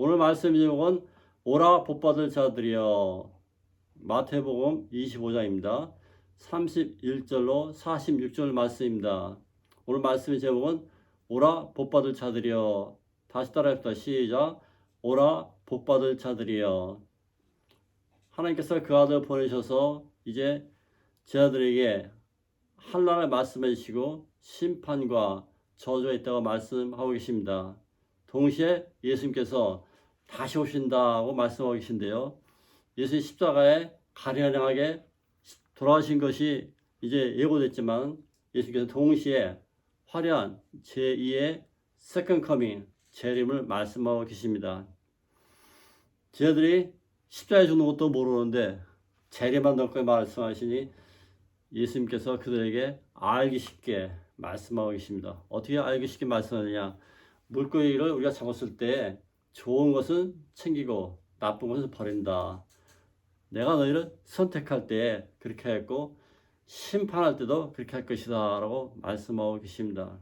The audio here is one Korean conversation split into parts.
오늘 말씀 제목은 오라 복받을 자들이여. 마태복음 25장입니다. 31절로 46절 말씀입니다. 오늘 말씀의 제목은 오라 복받을 자들이여. 다시 따라합시다. 시작. 오라 복받을 자들이여. 하나님께서 그 아들 보내셔서 이제 제 아들에게 한나라를 말씀해 주시고 심판과 저주가 있다고 말씀하고 계십니다. 동시에 예수님께서 다시 오신다고 말씀하고 계신데요. 예수의 십자가에 가련하게 돌아가신 것이 이제 예고됐지만 예수께서 동시에 화려한 제2의 세컨드 커밍, 재림을 말씀하고 계십니다. 저희들이 십자가에 죽는 것도 모르는데 재림한다고 말씀하시니 예수님께서 그들에게 알기 쉽게 말씀하고 계십니다. 어떻게 알기 쉽게 말씀하느냐? 물고기를 우리가 잡았을 때 좋은 것은 챙기고 나쁜 것은 버린다. 내가 너희를 선택할 때 그렇게 했고 심판할 때도 그렇게 할 것이다 라고 말씀하고 계십니다.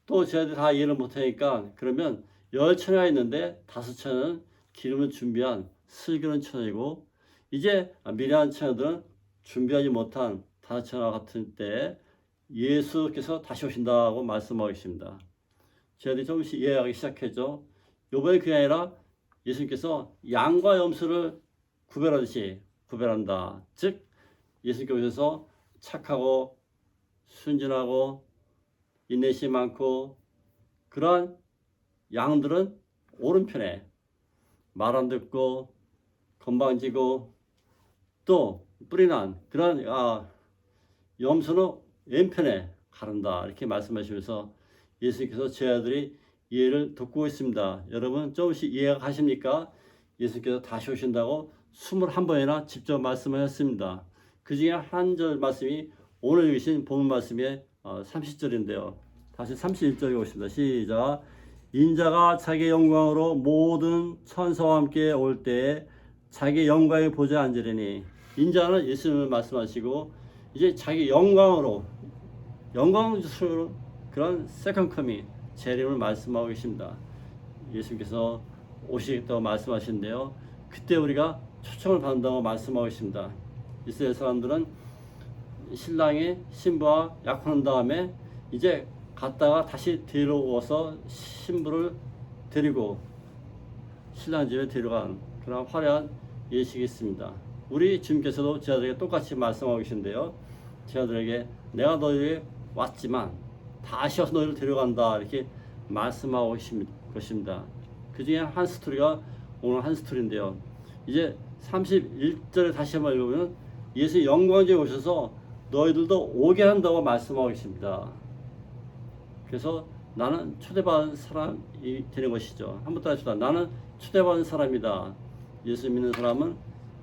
또 저희들이 다 이해를 못하니까 그러면 10처녀가 있는데 5처녀는 기름을 준비한 슬기로운 처녀이고 이제 미련한 처녀들은 준비하지 못한 5처녀 같은 때 예수께서 다시 오신다고 말씀하고 계십니다. 저희들이 조금씩 이해하기 시작했죠. 요번에 그게 아니라 예수님께서 양과 염소를 구별하듯이 구별한다. 즉 예수님께 오셔서 착하고 순진하고 인내심이 많고 그러한 양들은 오른편에 말 안 듣고 건방지고 또 뿌리난 그런 염소는 왼편에 가른다. 이렇게 말씀하시면서 예수님께서 제 아들이 이해를 돕고 있습니다. 여러분 조금씩 이해가 가십니까? 예수님께서 다시 오신다고 21번이나 직접 말씀하셨습니다. 그 중에 한 절 말씀이 오늘 읽으신 본문 말씀의 30절인데요. 다시 31절 읽겠습니다. 시작. 인자가 자기 영광으로 모든 천사와 함께 올 때에 자기 영광의 보좌에 앉으리니 인자는 예수님을 말씀하시고 이제 자기 영광으로 영광스러운 그런 세컨드 커밍 재림을 말씀하고 계십니다. 예수님께서 오시겠다고 말씀하시는데요. 그때 우리가 초청을 받는다고 말씀하고 계십니다. 이스라엘 사람들은 신랑이 신부와 약혼한 다음에 이제 갔다가 다시 데려오어서 신부를 데리고 신랑 집에 데려간 그런 화려한 예식이 있습니다. 우리 주님께서도 제 아들에게 똑같이 말씀하고 계신데요. 제 아들에게 내가 너희에게 왔지만 다시 와서 너희를 데려간다 이렇게 말씀하고 계신 것입니다. 그 중에 한 스토리가 오늘 한 스토리인데요. 이제 31절에 다시 한번 읽으면 예수의 영광에 오셔서 너희들도 오게 한다고 말씀하고 계십니다. 그래서 나는 초대받은 사람이 되는 것이죠. 한번 따라합시다. 나는 초대받은 사람이다. 예수 믿는 사람은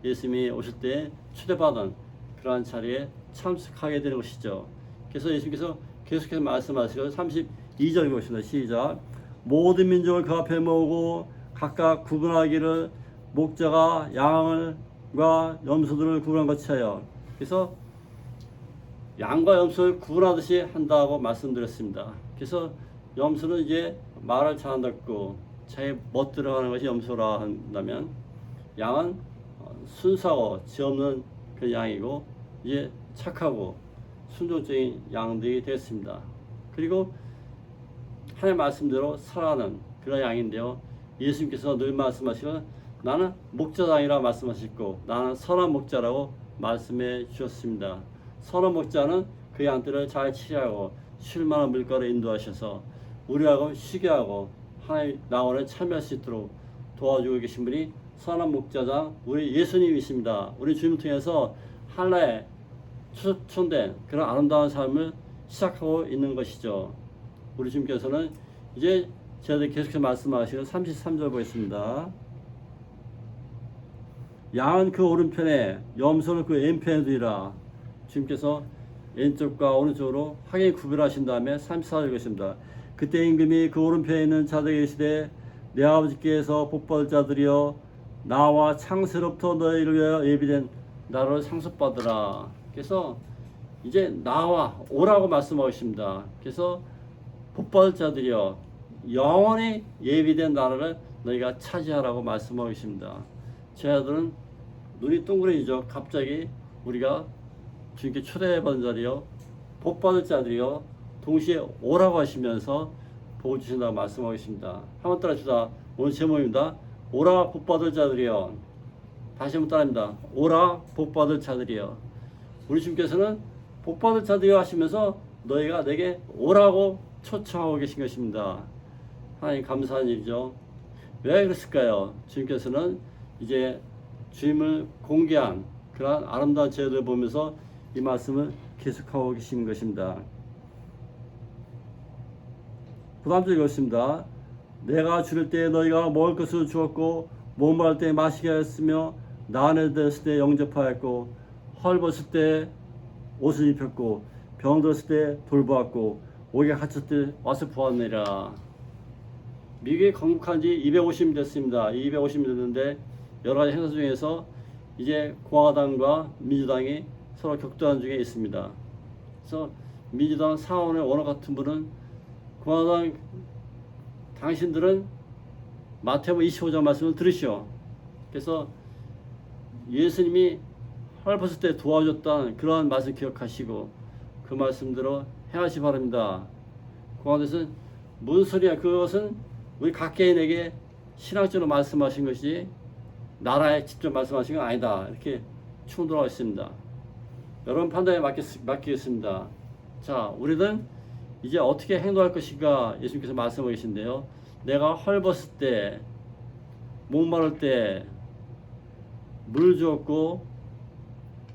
예수님이 오실 때 초대받은 그러한 자리에 참석하게 되는 것이죠. 그래서 예수님께서 계속해서 말씀하시고 32절 읽으십니다. 시작. 모든 민족을 그 앞에 모으고 각각 구분하기를 목자가 양과 염소들을 구분한 것이 하여. 그래서 양과 염소를 구분하듯이 한다고 말씀드렸습니다. 그래서 염소는 이제 말을 잘 안 듣고 자기 멋대로 하는 것이 염소라 한다면 양은 순수하고 죄 없는 그 양이고 이제 착하고 순종적인 양들이 되었습니다. 그리고 하나님 말씀대로 살아가는 그런 양인데요. 예수님께서 늘 말씀하시고 나는 목자장이라 말씀하셨고 나는 선한 목자라고 말씀해 주셨습니다. 선한 목자는 그 양들을 잘 치료하고 쉴 만한 물가로 인도하셔서 우리하고 쉬게 하고 하나님 나원에 참여할 수 있도록 도와주고 계신 분이 선한 목자장 우리 예수님이십니다. 우리 주님을 통해서 하나의 추천된 그런 아름다운 삶을 시작하고 있는 것이죠. 우리 주님께서는 이제 저희들 계속해서 말씀하시는 33절 보겠습니다. 양은 그 오른편에 염소는 그 왼편에 두이라. 주님께서 왼쪽과 오른쪽으로 확연히 구별하신 다음에 34절 읽으십니다. 그때 임금이 그 오른편에 있는 자들에게 이르시되 내 아버지께서 복받을 자들이여 나와 창세로부터 너희를 위하여 예비된 나를 상속받으라. 그래서 이제 나와 오라고 말씀하십니다. 그래서 복받을 자들이여 영원히 예비된 나라를 너희가 차지하라고 말씀하고 계십니다. 제 아들은 눈이 동그래지죠. 갑자기 우리가 주님께 초대받은 자리요, 복받을 자들이요, 동시에 오라고 하시면서 복을 주신다고 말씀하고 계십니다. 한번 따라주다. 오늘 제목입니다. 오라 복받을 자들이요. 다시 한번 따라합니다. 오라 복받을 자들이요. 우리 주님께서는 복받을 자들이요 하시면서 너희가 내게 오라고 초청하고 계신 것입니다. 하나님 감사한 일이죠. 왜 그랬을까요? 주님께서는 이제 주님을 공개한 그러한 아름다운 제도를 보면서 이 말씀을 계속하고 계신 것입니다. 그 다음 절 읽었습니다. 내가 줄일 때 너희가 먹을 것을 주었고 목마를 때 마시게 하였으며 난에 들었을 때 영접하였고 헐벗을 때 옷을 입혔고 병들었을 때 돌보았고 옥에 갇혔을 때 와서 보았느니라. 미국에 건국한 지 250년 됐습니다. 250년 됐는데 여러 가지 행사 중에서 이제 공화당과 민주당이 서로 격돌한 중에 있습니다. 그래서 민주당 상원의 원로 같은 분은 공화당 당신들은 마태복음 25장 말씀을 들으시오. 그래서 예수님이 헐벗을 때 도와줬다는 그러한 말씀 기억하시고 그 말씀대로 행하시 바랍니다. 공화당에서는 무슨 소리야? 그것은 우리 각 개인에게 신학적으로 말씀하신 것이 나라에 직접 말씀하신 건 아니다. 이렇게 충돌하고 있습니다. 여러분 판단에 맡기겠습니다. 자, 우리는 이제 어떻게 행동할 것인가 예수님께서 말씀하고 계신데요. 내가 헐벗을 때, 목마를 때 물 주었고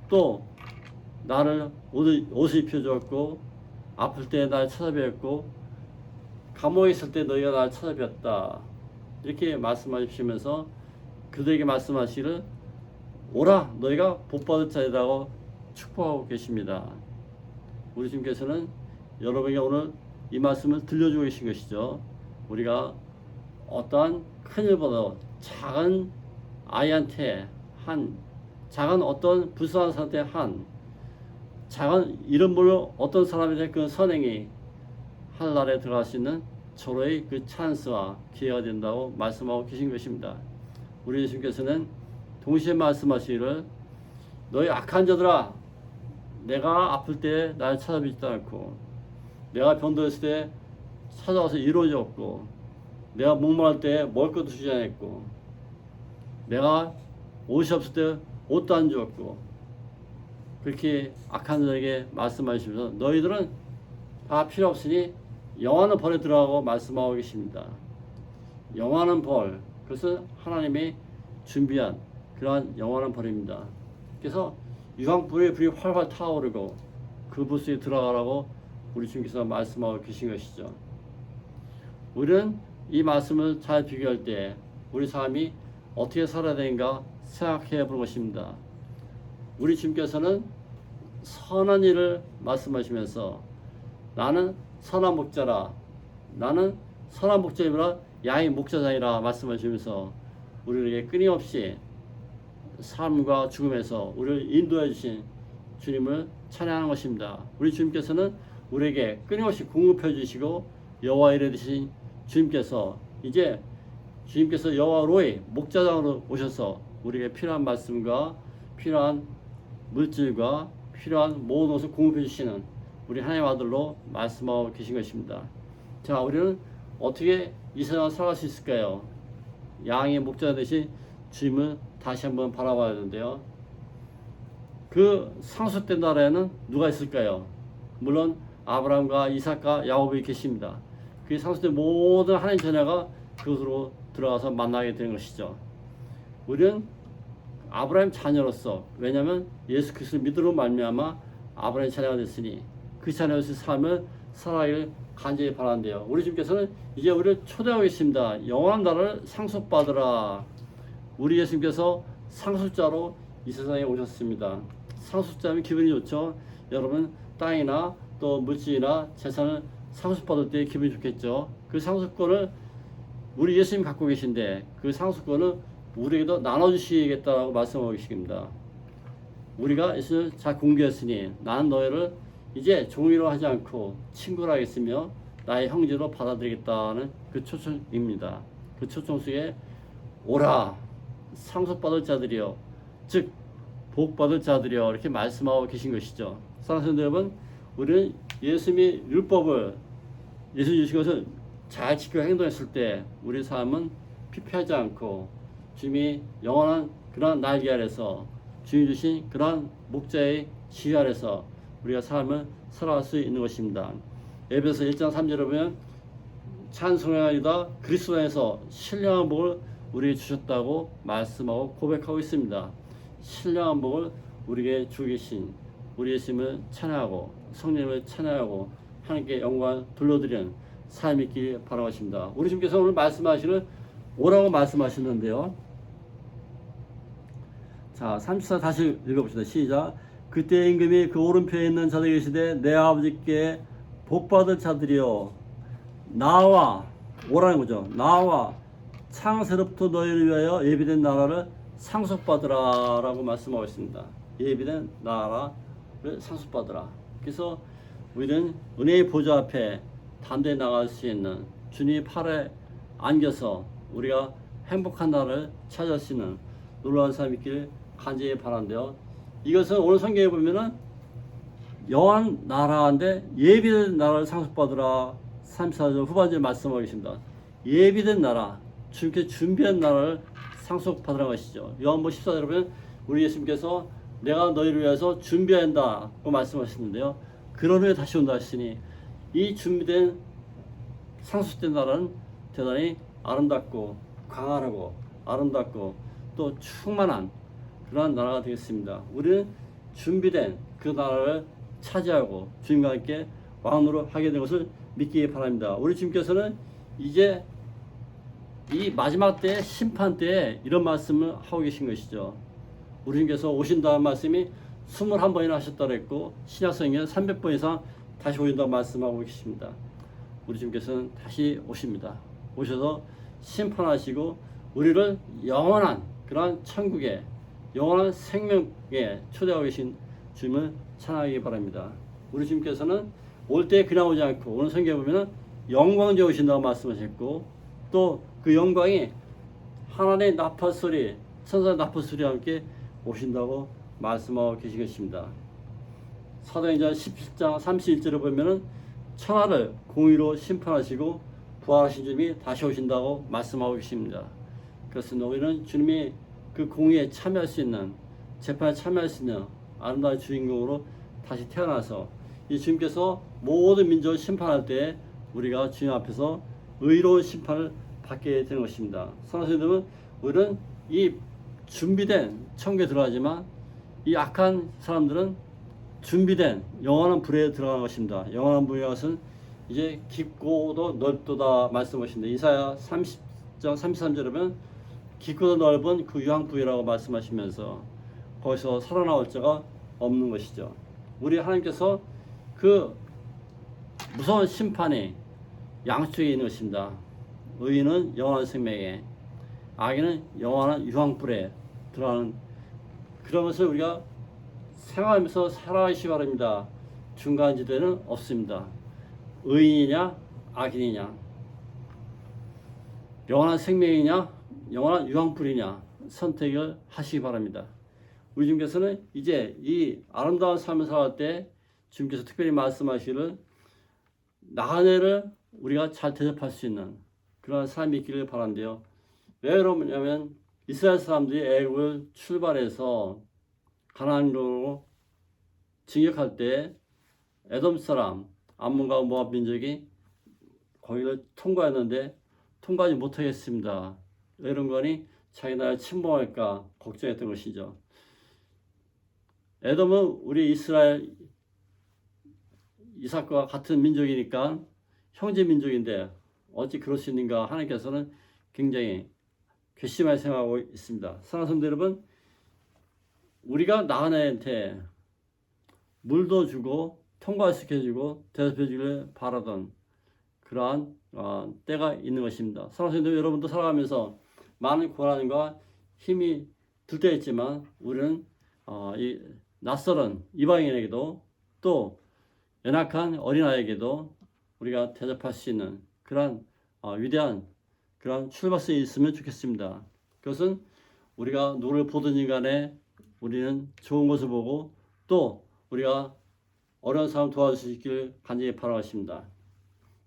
또 나를 옷을 입혀주었고 아플 때 날 찾아뵈었고 감옥에 있을 때 너희가 날 찾아뵈었다. 이렇게 말씀하시면서 그들에게 말씀하시기를 오라 너희가 복받을 자이라고 축복하고 계십니다. 우리 주님께서는 여러분에게 오늘 이 말씀을 들려주고 계신 것이죠. 우리가 어떠한 큰일보다 작은 아이한테 작은 어떤 불쌍한 사람한테 작은 이름 모를 어떤 사람에 대한 그 선행이 하늘나라에 들어갈 수 있는 절호의 그 찬스와 기회가 된다고 말씀하고 계신 것입니다. 우리 예수님께서는 동시에 말씀하시기를 너희 악한 자들아 내가 아플 때 날 찾아뵙지도 않고 내가 병들었을 때 찾아와서 이루어졌고 내가 목마를 때 먹을 것도 주지 않았고 내가 옷이 없을 때 옷도 안 주었고 그렇게 악한 자에게 말씀하시면서 너희들은 다 필요 없으니 영원한 벌에 들어가고 말씀하고 계십니다. 영원한 벌, 그것은 하나님이 준비한 그러한 영원한 벌입니다. 그래서 유황불의 불이 활활 타오르고 그 불 속에 들어가라고 우리 주님께서 말씀하고 계신 것이죠. 우리는 이 말씀을 잘 비교할 때 우리 삶이 어떻게 살아야 되는가 생각해 보는 것입니다. 우리 주님께서는 선한 일을 말씀하시면서 나는 선한 목자라, 나는 선한 목자이라 양의 목자장이라 말씀하시면서 우리에게 끊임없이 삶과 죽음에서 우리를 인도해 주신 주님을 찬양하는 것입니다. 우리 주님께서는 우리에게 끊임없이 공급해 주시고 여호와 이레 되신 주님께서 이제 주님께서 여호와 로의 목자장으로 오셔서 우리에게 필요한 말씀과 필요한 물질과 필요한 모든 것을 공급해 주시는 우리 하나님의 아들로 말씀하고 계신 것입니다. 자, 우리는 어떻게 이 세상을 살아갈 수 있을까요? 양의 목자 되신 주님을 다시 한번 바라봐야 되는데요. 그 상속된 나라에는 누가 있을까요? 물론 아브라함과 이삭과 야곱이 계십니다. 그 상속된 모든 하나님 자녀가 그곳으로 들어가서 만나게 되는 것이죠. 우리는 아브라함 자녀로서, 왜냐하면 예수 그리스도를 믿음으로 말미암아 아브라함 자녀가 됐으니 그 자녀로서의 삶을 살아가길 간절히 바라는데요. 우리 주님께서는 이제 우리를 초대하고 계십니다. 영원한 나라를 상속받으라. 우리 예수님께서 상속자로 이 세상에 오셨습니다. 상속자면 기분이 좋죠. 여러분 땅이나 또 물질이나 재산을 상속받을 때 기분이 좋겠죠. 그 상속권을 우리 예수님 갖고 계신데 그 상속권을 우리에게도 나눠주시겠다라고 말씀하고 계십니다. 우리가 예수를 잘 공개했으니 나는 너희를 이제 종이로 하지 않고 친구로 하겠으며 나의 형제로 받아들이겠다는 그 초청입니다. 그 초청 속에 오라 상속받을 자들이여, 즉 복받을 자들이여, 이렇게 말씀하고 계신 것이죠. 사랑하는 성도 여러분, 우리는 예수님의 율법을, 예수 주신 것을 잘 지켜 행동했을 때 우리 삶은 피폐하지 않고 주님이 영원한 그러한 날개 아래서, 주님 주신 그러한 목자의 지휘 아래서 우리가 삶을 살아갈 수 있는 것입니다. 에베소 1장 3절에 보면 찬송하리다 그리스도 안에서 신령한 복을 우리에게 주셨다고 말씀하고 고백하고 있습니다. 신령한 복을 우리에게 주고 계신 우리 예수님을 찬양하고 성령님을 찬양하고 하나님께 영광을 돌려드리는 삶이 있길 바라겠습니다. 우리 주님께서 오늘 말씀하시는 오라고 말씀하시는데요. 자, 34 다시 읽어봅시다. 시작. 그때 임금이 그 오른편에 있는 자들이 계시되 내 아버지께 복받을 자들이여, 나와, 오라는 거죠. 나와 창세로부터 너희를 위하여 예비된 나라를 상속받으라 라고 말씀하고 있습니다. 예비된 나라를 상속받으라. 그래서 우리는 은혜의 보좌 앞에 담대히 나갈 수 있는 주님의 팔에 안겨서 우리가 행복한 나라를 찾을 수 있는 놀라운 삶이 있기를 간절히 바란데요. 이것은 오늘 성경에 보면은 영원한 나라인데 예비된 나라를 상속받으라 34절 후반절 말씀하고 계십니다. 예비된 나라, 주님께 준비한 나라를 상속받으라는 것이죠. 요한복음 14절에 보면 우리 예수님께서 내가 너희를 위해서 준비한다고 말씀하셨는데요. 그런 후에 다시 온다 하시니 이 준비된 상속된 나라는 대단히 아름답고 광활하고 아름답고 또 충만한 그러한 나라가 되겠습니다. 우리는 준비된 그 나라를 차지하고 주님과 함께 왕으로 하게 된 것을 믿기 바랍니다. 우리 주님께서는 이제 이 마지막 때 심판 때에 이런 말씀을 하고 계신 것이죠. 우리 주님께서 오신다는 말씀이 21번이나 하셨다고 했고 신약성경에 300번 이상 다시 오신다고 말씀하고 계십니다. 우리 주님께서는 다시 오십니다. 오셔서 심판하시고 우리를 영원한 그러한 천국에 영원한 생명에 초대하고 계신 주님을 찬양하기 바랍니다. 우리 주님께서는 올 때 그냥 오지 않고 오늘 성경에 보면은 영광제 오신다고 말씀하셨고 또 그 영광이 하나님의 나팔소리, 천사의 나팔소리와 함께 오신다고 말씀하고 계신 것입니다. 사도행전 17장 31절을 보면은 천하를 공의로 심판하시고 부활하신 주님이 다시 오신다고 말씀하고 계십니다. 그래서 우리는 주님이 그 공의에 참여할 수 있는, 재판에 참여할 수 있는 아름다운 주인공으로 다시 태어나서 이 주님께서 모든 민족을 심판할 때 우리가 주님 앞에서 의로운 심판을 받게 되는 것입니다. 사랑하는 여러분, 우리는 이 준비된 천국에 들어가지만 이 악한 사람들은 준비된 영원한 불에 들어가는 것입니다. 영원한 불의 것은 이제 깊고도 넓도다 말씀하신다. 이사야 30장 33절에 보면 깊고도 넓은 그 유황불이라고 말씀하시면서 거기서 살아나올 자가 없는 것이죠. 우리 하나님께서 그 무서운 심판이 양쪽에 있는 것입니다. 의인은 영원한 생명에, 악인은 영원한 유황불에 들어가는 그런 것을 우리가 생활하면서 살아가시기 바랍니다. 중간지대는 없습니다. 의인이냐 악인이냐, 영원한 생명이냐 영원한 유황불이냐 선택을 하시기 바랍니다. 우리 주님께서는 이제 이 아름다운 삶을 살아갈 때 주님께서 특별히 말씀하시기를 나그네를 우리가 잘 대접할 수 있는 그런 삶이 있기를 바란대요. 왜 그러냐면 이스라엘 사람들이 애굽을 출발해서 가나안으로 진격할 때 에돔 사람 암몬과 모압 민족이 거기를 통과했는데 통과하지 못하겠습니다. 왜 이런 거니? 자기 나라를 침범할까 걱정했던 것이죠. 에돔은 우리 이스라엘 이삭과 같은 민족이니까 형제 민족인데 어찌 그럴 수 있는가 하나님께서는 굉장히 괘씸하게 생각하고 있습니다. 사랑하는 성도 여러분, 우리가 나그네한테 물도 주고 통과시켜주고 대접해주기를 바라던 그러한 때가 있는 것입니다. 사랑하는 성도 여러분도 살아가면서 많은 고난과 힘이 들 때 있지만 우리는 이 낯설은 이방인에게도 또 연약한 어린아이에게도 우리가 대접할 수 있는 그러한 위대한 그런 출발선이 있으면 좋겠습니다. 그것은 우리가 누구를 보든지 간에 우리는 좋은 것을 보고 또 우리가 어려운 사람 도와줄 수 있기를 간절히 바라겠습니다.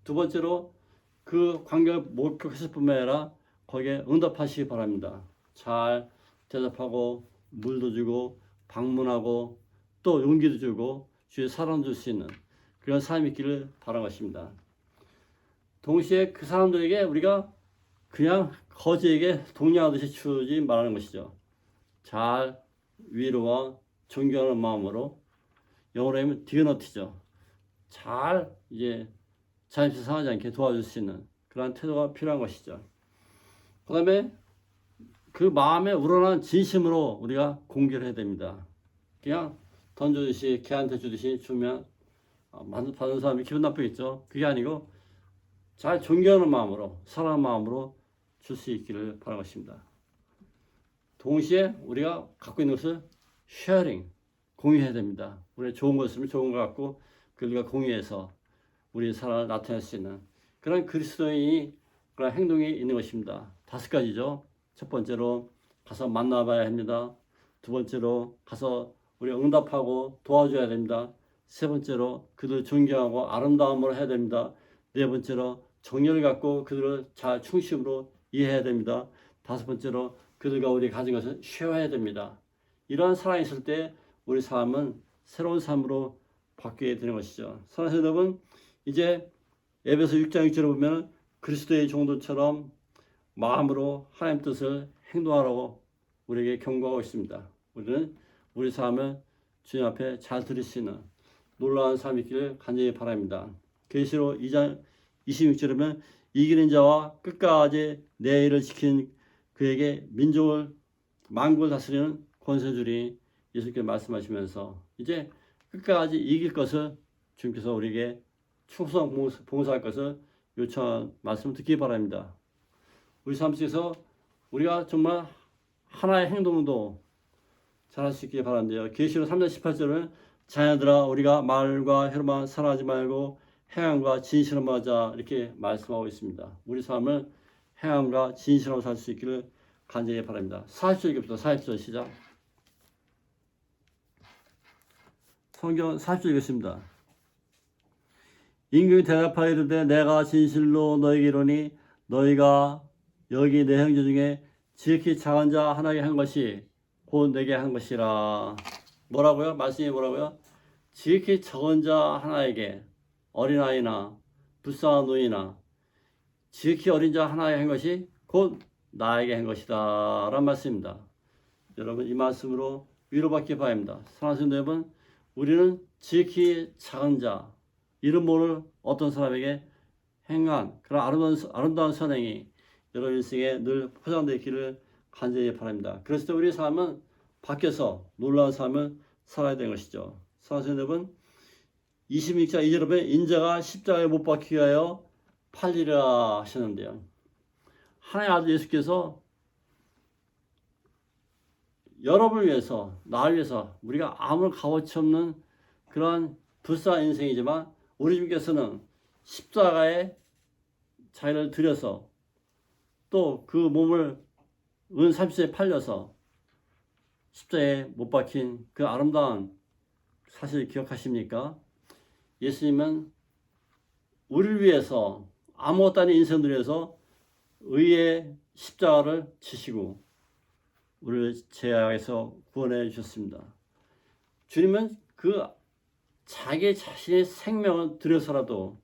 두 번째로 그 관계를 목격했을 뿐만 아니라 거기에 응답하시기 바랍니다. 잘 대답하고 물도 주고 방문하고 또 용기도 주고 주의 사랑 줄 수 있는 그런 삶이 있기를 바라는 것입니다. 동시에 그 사람들에게 우리가 그냥 거지에게 동료하듯이 주지 말하는 것이죠. 잘 위로와 존경하는 마음으로, 영어로 하면 디그너티죠. 잘 이제 자존심 상하지 않게 도와줄 수 있는 그런 태도가 필요한 것이죠. 그 다음에 그 마음에 우러난 진심으로 우리가 공개를 해야 됩니다. 그냥 던져주듯이 걔한테 주듯이 주면 받는 사람이 기분 나쁘겠죠. 그게 아니고 잘 존경하는 마음으로, 사랑하는 마음으로 줄 수 있기를 바라는 것입니다. 동시에 우리가 갖고 있는 것을 쉐어링, 공유해야 됩니다. 우리가 좋은 거 있으면 좋은 거 갖고 그들과 공유해서 우리의 사랑을 나타낼 수 있는 그런 그리스도인이 그런 행동이 있는 것입니다. 5가지죠. 첫 번째로 가서 만나봐야 합니다. 두 번째로 가서 우리 응답하고 도와줘야 됩니다. 세 번째로 그들을 존경하고 아름다움으로 해야 됩니다. 네 번째로 정열을 갖고 그들을 잘 충심으로 이해해야 됩니다. 다섯 번째로 그들과 우리 가진 것을 쉐어해야 됩니다. 이러한 사랑이 있을 때 우리 삶은 새로운 삶으로 바뀌게 되는 것이죠. 사랑하는 여러분, 이제 에베소 6장 6절을 보면 그리스도의 종도처럼 마음으로 하나님 뜻을 행동하라고 우리에게 경고하고 있습니다. 우리는 우리 삶을 주님 앞에 잘 들을 수 있는 놀라운 삶이 있기를 간절히 바랍니다. 계시록 2장 26절에 보면 이기는 자와 끝까지 내 일을 지킨 그에게 민족을 만국을 다스리는 권세 주리 예수께서 말씀하시면서 이제 끝까지 이길 것을 주님께서 우리에게 충성 봉사할 것을 요청한 말씀을 듣기 바랍니다. 우리 삶 속에서 우리가 정말 하나의 행동도 잘할 수 있기를 바란대요. 계시록 3장 18절은 자녀들아 우리가 말과 혀로만 살아가지 말고 행함과 진실함으로 하자 이렇게 말씀하고 있습니다. 우리 삶을 행함과 진실함으로 살 수 있기를 간절히 바랍니다. 40절 읽읍시다. 40절 시작. 성경 40절 읽겠습니다. 임금이 대답하여 이르되 내가 진실로 너희에게 이르노니 너희가 여기 내 형제 중에 지극히 작은 자 하나에게 한 것이 곧 내게 한 것이라. 뭐라고요? 말씀이 뭐라고요? 지극히 적은 자 하나에게 어린아이나 불쌍한 노인이나 지극히 어린 자 하나에게 한 것이 곧 나에게 한 것이다 라는 말씀입니다. 여러분 이 말씀으로 위로받기 바랍니다. 사랑하는 여러분, 우리는 지극히 작은 자, 이름 모를 어떤 사람에게 행한 그런 아름다운 선행이 여러분 인생에 늘 포장되어 있기를 간절히 바랍니다. 그래서 또 우리 삶은 밖에서 놀라운 삶을 살아야 되는 것이죠. 사랑하는 여러분, 26장 2절에 보면 인자가 십자가에 못 박히게 하여 팔리라 하셨는데요. 하나님 아들 예수께서 여러분을 위해서, 나를 위해서 우리가 아무 값어치 없는 그러한 불쌍한 인생이지만 우리 주님께서는 십자가에 자기를 들여서 또 그 몸을 은 30세에 팔려서 십자가에 못 박힌 그 아름다운 사실 기억하십니까? 예수님은 우리를 위해서 아무것도 아닌 인생을 위해서 의의 십자가를 지시고 우리를 죄악에서 구원해 주셨습니다. 주님은 그 자기 자신의 생명을 들여서라도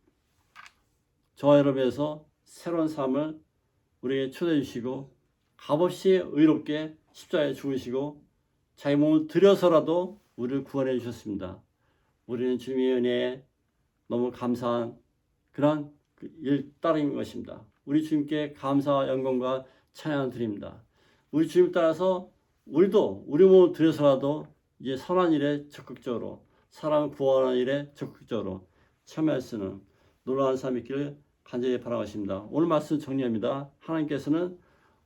저와 여러분에서 새로운 삶을 우리에게 초대해 주시고 값없이 의롭게 십자가에 죽으시고 자기 몸을 들여서라도 우리를 구원해 주셨습니다. 우리는 주님의 은혜에 너무 감사한 그런 일 따름인 것입니다. 우리 주님께 감사와 영광과 찬양을 드립니다. 우리 주님 따라서 우리도 우리 몸을 들여서라도 이제 선한 일에 적극적으로 사람을 구원하는 일에 적극적으로 참여할 수 있는 놀라운 삶이 있기를 간절히 바라겠습니다. 오늘 말씀 정리합니다. 하나님께서는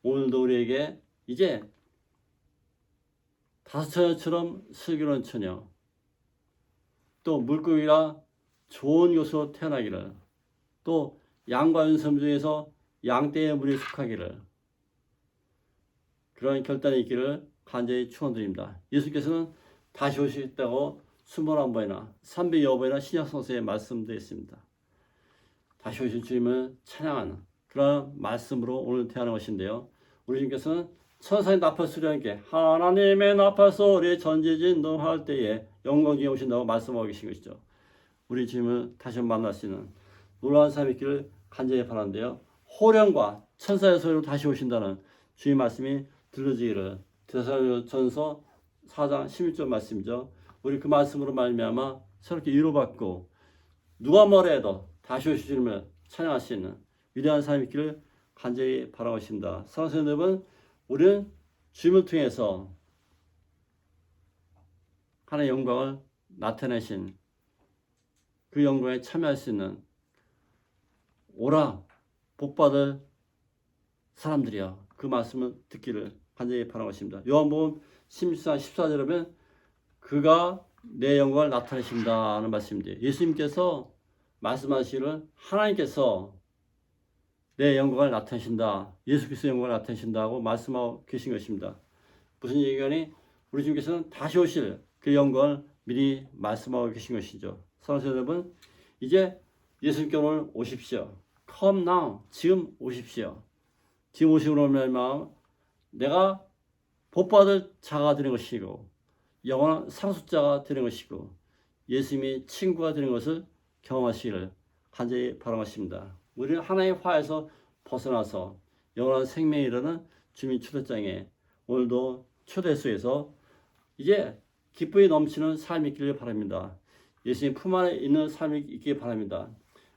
오늘도 우리에게 이제 다섯 처녀처럼 슬기로운 처녀, 또 물고기가 좋은 요소 태어나기를, 또 양과 윤섬 중에서 양떼의 물이 속하기를 그런 결단이 있기를 간절히 축원드립니다. 예수께서는 다시 오시겠다고 21번이나 300여 번이나 신약성서에 말씀되어 있습니다. 다시 오실 주님을 찬양하는 그런 말씀으로 오늘 태어난 것인데요. 우리 주님께서는 천사의 나팔 소리와 함께 하나님의 나팔 소리에 전지진동할 때에 영광 중에 오신다고 말씀하고 계신 것이죠. 우리 주님을 다시 만날 수 있는 놀라운 삶이 있기를 간절히 바라는데요. 호령과 천사의 소리로 다시 오신다는 주의 말씀이 들려지기를 데살로니가전서 4장 16절 말씀이죠. 우리 그 말씀으로 말미암아 새롭게 위로받고 누가 뭐라 해도 다시 오실 주님을 찬양할 수 있는 위대한 삶이 있기를 간절히 바라고 있습니다. 사랑하는 여러분, 우리는 주님을 통해서 하나님의 영광을 나타내신 그 영광에 참여할 수 있는 오라 복받을 사람들이야. 그 말씀을 듣기를 간절히 바라고 있습니다. 요한복음 16장 14절에 보면 그가 내 영광을 나타내신다는 말씀인데 예수님께서 말씀하시기를 하나님께서 내 영광을 나타내신다. 예수 그리스도의 영광을 나타내신다고 말씀하고 계신 것입니다. 무슨 얘기냐니 우리 주님께서는 다시 오실 그 영광을 미리 말씀하고 계신 것이죠. 사랑하는 여러분, 이제 예수님께 오늘 오십시오. Come now. 지금 오십시오. 지금 오시므로 말미암아 내가 복받을 자가 되는 것이고 영원한 상속자가 되는 것이고 예수님이 친구가 되는 것을 경험하시기를 간절히 바라겠습니다. 우리는 하나님의 화에서 벗어나서 영원한 생명에 이르는 주님 초대장에 오늘도 초대소에서 이제 기쁨이 넘치는 삶이 있기를 바랍니다. 예수님 품 안에 있는 삶이 있기를 바랍니다.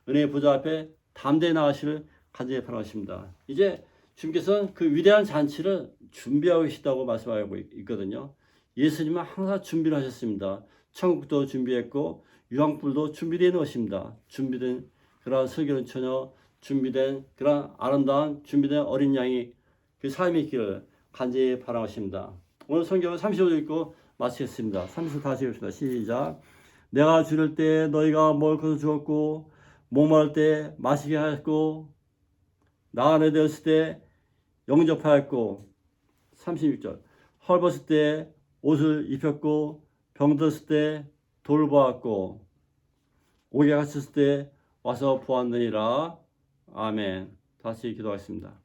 은혜의 보좌 앞에 담대히 나가시를 간절히 바라겠습니다. 이제 주님께서는 그 위대한 잔치를 준비하고 계시다고 말씀하고 있거든요. 예수님은 항상 준비를 하셨습니다. 천국도 준비했고 유황불도 준비되어 놓으십니다. 준비된 그러한 슬기로운 처녀, 준비된 그러한 아름다운 준비된 어린 양이 그 삶이 있기를 간절히 바라겠습니다. 오늘 성경은 35절 읽고 마치겠습니다. 30절 다시 읽읍시다. 시작. 내가 주를 때 너희가 먹을 것을 주었고 목마를 때 마시게 하였고 나그네 되었을 때 영접하였고 36절 헐벗을 때 옷을 입혔고 병들었을 때 돌보았고 옥에 갇혔을 때 와서 보았느니라. 아멘. 다시 기도하겠습니다.